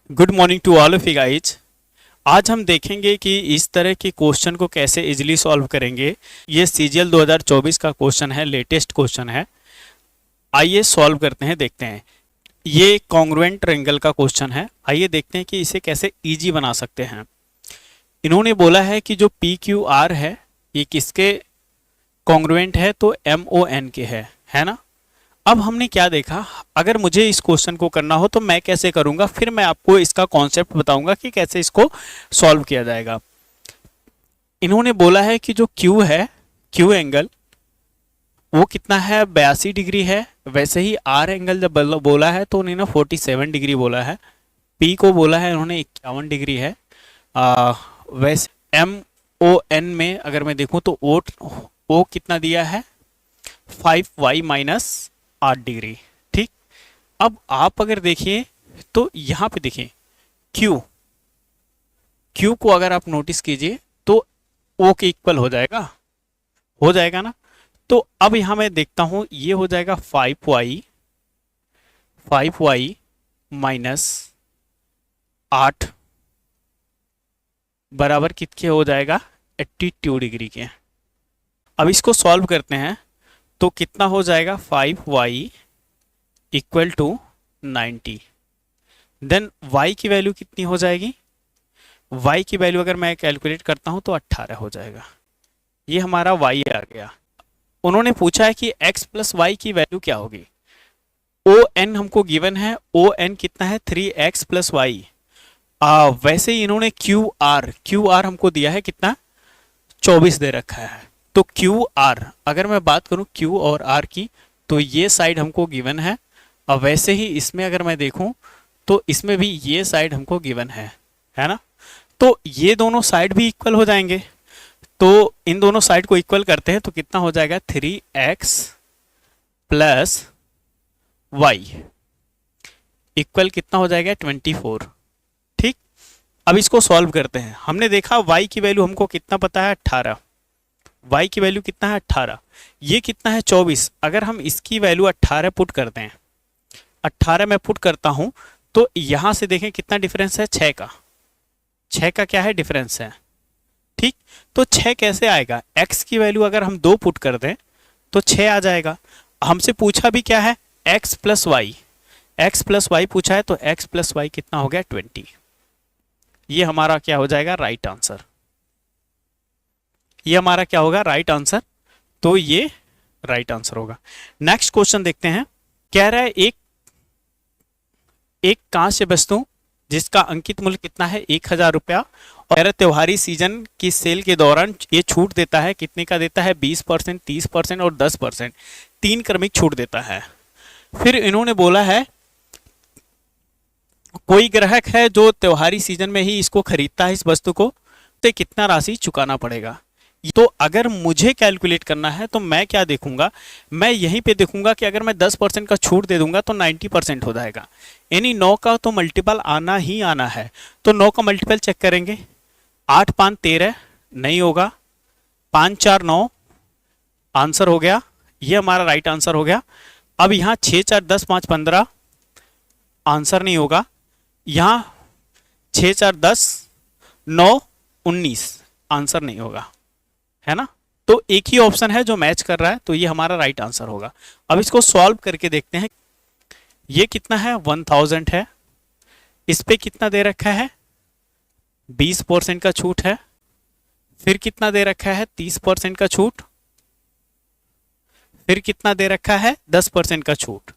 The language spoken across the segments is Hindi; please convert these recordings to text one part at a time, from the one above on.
Good morning to all of you guys. आज हम देखेंगे कि इस तरह के क्वेश्चन को कैसे इजीली सॉल्व करेंगे। ये सीजीएल 2024 का क्वेश्चन है, लेटेस्ट क्वेश्चन है। आइए सॉल्व करते हैं, देखते हैं। ये कॉन्ग्रुएंट ट्रायंगल का क्वेश्चन है। आइए देखते हैं कि इसे कैसे इजी बना सकते हैं। इन्होंने बोला है कि जो पी क्यू आर है ये किसके कॉन्ग्रुएंट है, तो एम ओ एन के है ना। अब हमने क्या देखा, अगर मुझे इस क्वेश्चन को करना हो तो मैं कैसे करूंगा, फिर मैं आपको इसका कॉन्सेप्ट बताऊंगा कि कैसे इसको सॉल्व किया जाएगा। इन्होंने बोला है कि जो Q है, Q एंगल वो कितना है, 82 डिग्री है। वैसे ही R एंगल जब बोला है तो उन्होंने 47 डिग्री बोला है। P को बोला है उन्होंने 51 डिग्री है। वैसे MON में अगर मैं देखूं तो O कितना दिया है, 5y माइनस 8 डिग्री। ठीक, अब आप अगर देखिए तो यहां पे देखिए Q को अगर आप नोटिस कीजिए तो O के इक्वल हो जाएगा ना। तो अब यहां मैं देखता हूं, ये हो जाएगा 5y माइनस 8 बराबर कितने हो जाएगा, 82 डिग्री के। अब इसको सॉल्व करते हैं तो कितना हो जाएगा, 5y equal to 90। Then y की वैल्यू कितनी हो जाएगी, y की वैल्यू अगर मैं कैलकुलेट करता हूं तो 18 हो जाएगा। ये हमारा y आ गया। उन्होंने पूछा है कि x प्लस वाई की वैल्यू क्या होगी। ओ एन हमको गिवन है, ओ एन कितना है, 3x प्लस वाई। वैसे ही इन्होंने क्यू आर हमको दिया है कितना, 24 दे रखा है। तो क्यू आर अगर मैं बात करूं Q और R की, तो ये साइड हमको गिवन है। और वैसे ही इसमें अगर मैं देखूं तो इसमें भी ये साइड हमको गिवन है ना। तो ये दोनों साइड भी इक्वल हो जाएंगे। तो इन दोनों साइड को इक्वल करते हैं तो कितना हो जाएगा, 3x प्लस वाई इक्वल कितना हो जाएगा, 24। ठीक, अब इसको सॉल्व करते हैं। हमने देखा y की वैल्यू हमको कितना पता है, 18। y की वैल्यू कितना है, 18। ये कितना है, 24। अगर हम इसकी वैल्यू 18 पुट करते हैं, 18 में पुट करता हूं तो यहां से देखें कितना डिफरेंस है, 6 का। 6 का क्या है, डिफरेंस है। ठीक, तो 6 कैसे आएगा, x की वैल्यू अगर हम 2 पुट कर दें तो 6 आ जाएगा। हमसे पूछा भी क्या है, x plus y, x plus y पूछा है, तो x प्लस वाई कितना हो गया, 20। ये हमारा क्या हो जाएगा, राइट आंसर। ये हमारा क्या होगा, राइट आंसर। तो ये राइट आंसर होगा। नेक्स्ट क्वेश्चन देखते हैं। कह रहा है एक कांस्य वस्तु जिसका अंकित मूल्य कितना है, 1000 रुपया, और त्योहारी सीजन की सेल के दौरान ये छूट देता है, कितने का देता है, 20%, 30% और 10%, 3 क्रमिक छूट देता है। फिर इन्होंने बोला है कोई ग्राहक है जो त्योहारी सीजन में ही इसको खरीदता है, इस वस्तु को, तो कितना राशि चुकाना पड़ेगा। तो अगर मुझे कैलकुलेट करना है तो मैं क्या देखूंगा, मैं यहीं पे देखूंगा कि अगर मैं 10% का छूट दे दूंगा तो 90% हो जाएगा। यानी 9 का तो मल्टीपल आना ही आना है। तो 9 का मल्टीपल चेक करेंगे, 8 5 13 नहीं होगा, 5 4 9 आंसर हो गया। ये हमारा राइट आंसर हो गया। अब यहाँ 6 4 10 5 15 आंसर नहीं होगा। यहाँ 6 4 10 9 19 आंसर नहीं होगा, है ना। तो एक ही ऑप्शन है जो मैच कर रहा है, तो ये हमारा राइट आंसर होगा। अब इसको सॉल्व करके देखते हैं। ये कितना है, 1000 है। इस पे कितना दे रखा है, 20% का छूट है। फिर कितना दे रखा है, 30% का छूट। फिर कितना दे रखा है, 10% का छूट,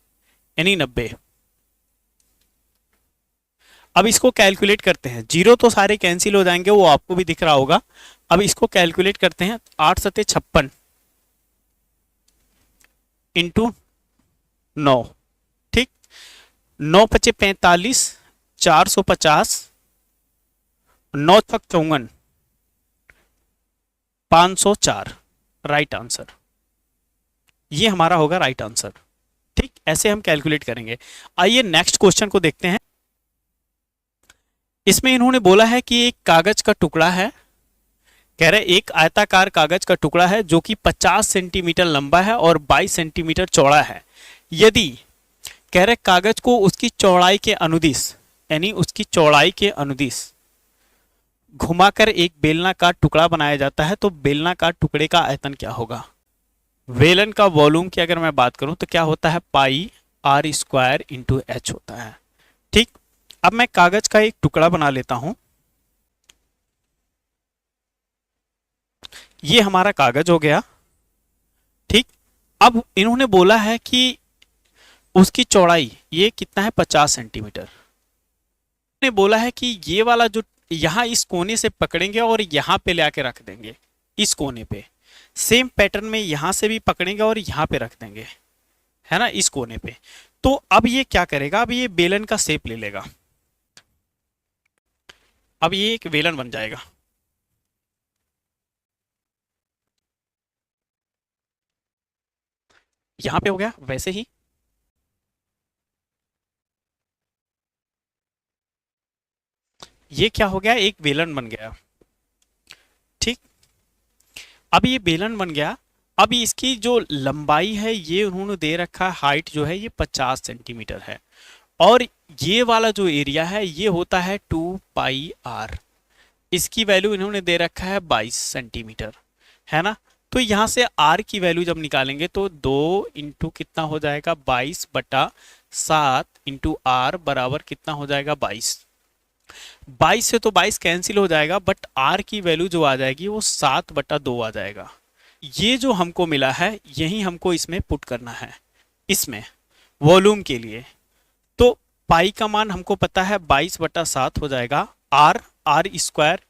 यानी 90। अब इसको कैलकुलेट करते हैं। जीरो तो सारे कैंसिल हो जाएंगे, वो आपको भी दिख रहा होगा। अब इसको कैलकुलेट करते हैं। 8 सते 56 इंटू 9। ठीक, 9 पचे 45, 450, 9 छक 54, 504 राइट आंसर। ये हमारा होगा राइट आंसर। ठीक, ऐसे हम कैलकुलेट करेंगे। आइए नेक्स्ट क्वेश्चन को देखते हैं। इसमें इन्होंने बोला है कि एक कागज का टुकड़ा है। कह रहे एक आयताकार कागज का टुकड़ा है जो कि 50 सेंटीमीटर लंबा है और 22 सेंटीमीटर चौड़ा है। यदि कह रहे कागज को उसकी चौड़ाई के अनुदिश यानी उसकी चौड़ाई के अनुदिश घुमाकर एक बेलनाकार टुकड़ा बनाया जाता है, तो बेलनाकार टुकड़े का आयतन क्या होगा? बेलन का वॉल्यूम की अगर मैं बात करूं तो क्या होता है? पाई आर स्क्वायर इंटू एच होता है। ठीक, अब मैं कागज का एक टुकड़ा बना लेता हूं। ये हमारा कागज हो गया। ठीक, अब इन्होंने बोला है कि उसकी चौड़ाई ये कितना है? 50 सेंटीमीटर। ने बोला है कि ये वाला जो यहां इस कोने से पकड़ेंगे और यहां पे ले आके रख देंगे, इस कोने पे। सेम पैटर्न में यहां से भी पकड़ेंगे और यहां पे रख देंगे, है ना, इस कोने पे। तो अब ये क्या करेगा? अब ये बेलन का शेप ले लेगा। अब ये एक बेलन बन जाएगा। यहां पे हो गया वैसे ही। ये क्या हो गया? एक बेलन बन गया। ठीक, अब ये बेलन बन गया। अब इसकी जो लंबाई है ये उन्होंने दे रखा है, हाइट जो है ये 50 सेंटीमीटर है, और ये वाला जो एरिया है ये होता है 2 पाई आर। इसकी वैल्यू इन्होंने दे रखा है 22 सेंटीमीटर, है ना। तो यहां से आर की वैल्यू जब निकालेंगे तो 2 इंटू कितना हो जाएगा? 22/7 इंटू आर बराबर कितना हो जाएगा? 22। 22 से तो 22 कैंसिल हो जाएगा, बट आर की वैल्यू जो आ जाएगी वो 7/2 आ जाएगा। ये जो हमको मिला है यही हमको इसमें पुट करना है, इसमें वॉल्यूम के लिए। तो पाई का मान हमको पता है 22/7 हो जाएगा। आर आर स्क्वायर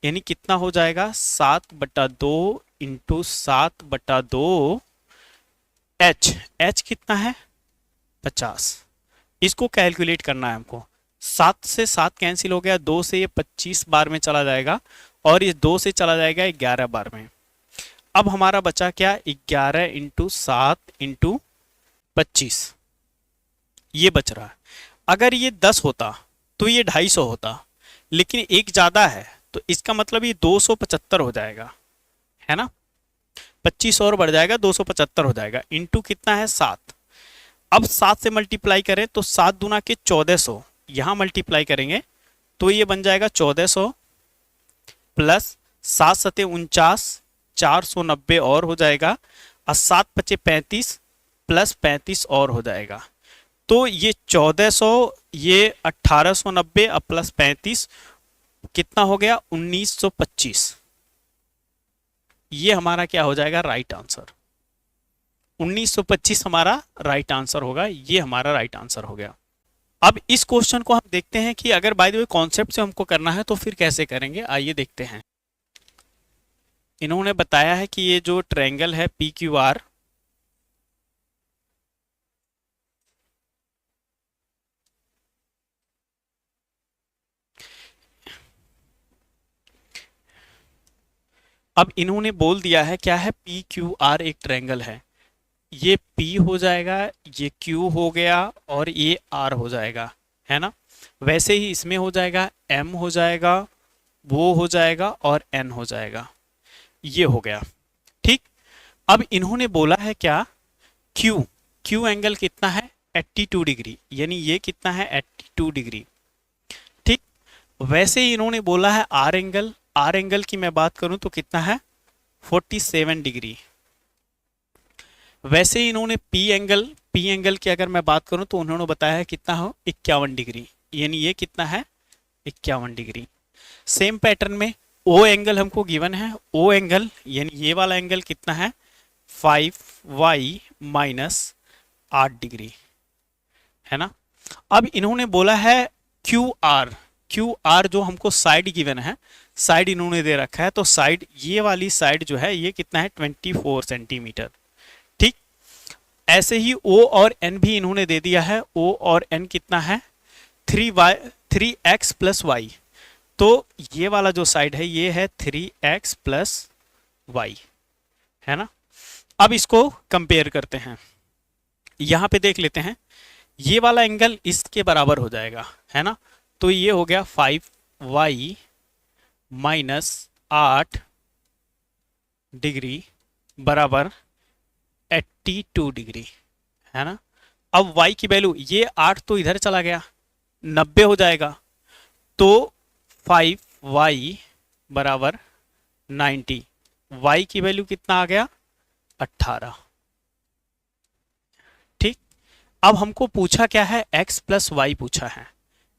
यानी कितना हो जाएगा? 7/2 इंटू 7/2। एच एच कितना है? 50। इसको कैलकुलेट करना है हमको। 7 से 7 कैंसिल हो गया, 2 से ये 25 बार में चला जाएगा, और ये 2 से चला जाएगा 11 बार में। अब हमारा बचा क्या? 11 इंटू 7 इंटू 25, ये बच रहा है। अगर ये 10 होता तो ये 250 होता, लेकिन एक ज्यादा है तो इसका मतलब ये 275 हो जाएगा, है ना। 25 और बढ़ जाएगा, 275 हो जाएगा। इंटू कितना है? 7। अब 7 से मल्टीप्लाई करें तो 7 दूना के 1400, यहां मल्टीप्लाई करेंगे तो ये बन जाएगा 1400 प्लस 7 सते 49, 490 और हो जाएगा, और 7 पचे 35 प्लस 35 और हो जाएगा। तो ये 1400, ये 1890 और प्लस 35 कितना हो गया? 1925। ये हमारा क्या हो जाएगा? Right answer. 1925 हमारा राइट आंसर होगा। ये हमारा राइट आंसर हो गया। अब इस क्वेश्चन को हम देखते हैं कि अगर बाय द वे कॉन्सेप्ट से हमको करना है तो फिर कैसे करेंगे, आइए देखते हैं। इन्होंने बताया है कि ये जो ट्रायंगल है पी क्यू आर, अब इन्होंने बोल दिया है क्या है? पी क्यू आर एक ट्रायंगल है। ये P हो जाएगा, ये Q हो गया, और ये R हो जाएगा, है ना। वैसे ही इसमें हो जाएगा, M हो जाएगा, वो हो जाएगा, और N हो जाएगा। ये हो गया। ठीक, अब इन्होंने बोला है क्या? Q एंगल कितना है? 82 डिग्री, यानी ये कितना है? 82 डिग्री। ठीक, वैसे ही इन्होंने बोला है R एंगल की मैं बात करूं तो कितना है? 47 डिग्री। वैसे ही इन्होंने पी एंगल की अगर मैं बात करूं तो उन्होंने बताया है कितना हो? 51 डिग्री, यानी ये कितना है? 51 डिग्री। सेम पैटर्न में ओ एंगल हमको गिवन है। ओ एंगल यानी ये वाला एंगल कितना है? 5y माइनस 8 डिग्री, है ना। अब इन्होंने बोला है क्यू आर जो हमको साइड गिवन है, साइड इन्होंने दे रखा है, तो साइड, ये वाली साइड जो है ये कितना है? 24 सेंटीमीटर। ठीक, ऐसे ही O और N भी इन्होंने दे दिया है। O और N कितना है? 3x plus Y. तो ये वाला जो साइड है ये है 3x प्लस वाई, है ना। अब इसको कंपेयर करते हैं। यहां पे देख लेते हैं, ये वाला एंगल इसके बराबर हो जाएगा, है ना। तो ये हो गया 5y माइनस 8 डिग्री बराबर 82 डिग्री, है ना। अब y की वैल्यू, ये 8 तो इधर चला गया, 90 हो जाएगा, तो 5y बराबर 90। y की वैल्यू कितना आ गया? 18। ठीक। अब हमको पूछा क्या है? x प्लस वाई पूछा है,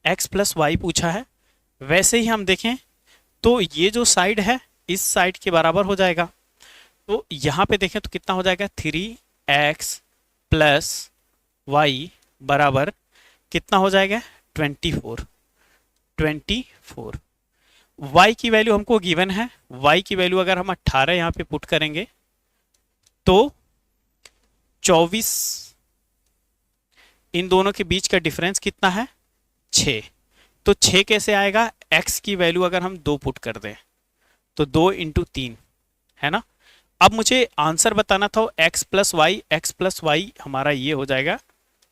x प्लस वाई पूछा है। वैसे ही हम देखें तो ये जो साइड है इस साइड के बराबर हो जाएगा, तो यहाँ पे देखें तो कितना हो जाएगा? 3x प्लस वाई बराबर कितना हो जाएगा? 24। 24। y की वैल्यू हमको गिवन है, y की वैल्यू अगर हम 18 यहाँ पे पुट करेंगे तो 24, इन दोनों के बीच का डिफरेंस कितना है? 6। तो 6 कैसे आएगा? x की वैल्यू अगर हम 2 पुट कर दें तो 2 इंटू 3 है ना। अब मुझे आंसर बताना था x प्लस वाई हमारा ये हो जाएगा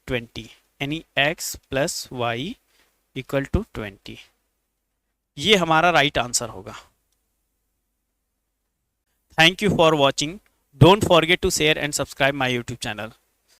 20, यानी x plus y equal to 20। ये हमारा राइट आंसर होगा। Thank you for watching. Don't forget to share and subscribe my YouTube channel.